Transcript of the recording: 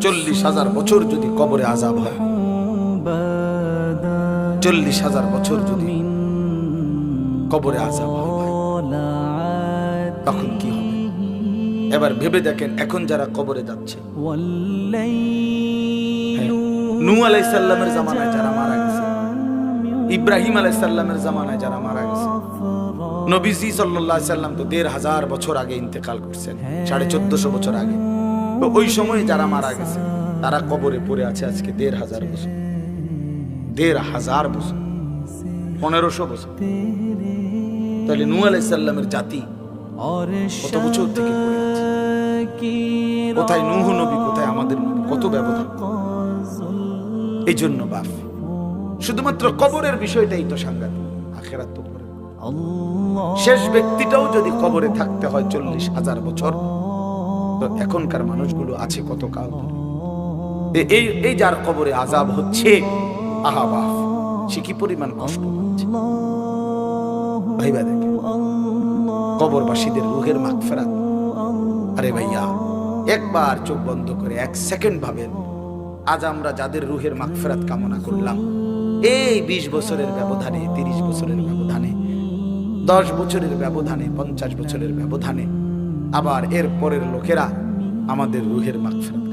40,000 বছর যদি কবরে আযাব হয়, 40,000 বছর যদি কবরে আযাব হয় ভাই, তখন কি হবে? এবার ভেবে দেখেন, এখন যারা কবরে যাচ্ছে, নূহ আলাইহিস সালামের জামানায় যারা মারা গেছে, ইব্রাহিম আলাইহিস সালামের জামানায় যারা মারা গেছে, নবীজি সাল্লাল্লাহু আলাইহি সাল্লাম তো 1,500 বছর আগে ইন্তেকাল করছেন, 1450 বছর আগে। তো ওই সময় যারা মারা গেছে তারা কবরে পড়ে আছে আজকে 1,500 বছর, 1,500 বছর, 1500 বছর। তাহলে নূহ আলাইহিস সালামের জাতি কত বছর থেকে পড়ে আছে? কোথায় নূহ নবী, কোথায় আমাদের নবী? কত ব্যবধান! এই জন্য বাপ, শুধুমাত্র কবরের বিষয়টাই তো সাংঘাতিক, আখিরাত তো পরে। শেষ ব্যক্তিটাও যদি কবরে থাকতে হয় 40,000 বছর, তো এখনকার মানুষগুলো আছে কত কাল ধরে? এই যার কবরে আযাব হচ্ছে, আহা বাপ, সে কি পরিমাণ কষ্ট পাচ্ছে ভাইবা। দেখে কবরবাসীদের রূহের মাগফিরাত। আরে ভাইয়া, একবার চোখ বন্ধ করে 1 সেকেন্ড ভাবেন, আজ আমরা যাদের রূহের মাগফিরাত কামনা করলাম, এই 20 বছরের ব্যবধানে, 30 বছরের ব্যবধানে, 10 বছরের ব্যবধানে, 50 বছরের ব্যবধানে আবার এর পরের লোকেরা আমাদের রূহের মাগফিরাত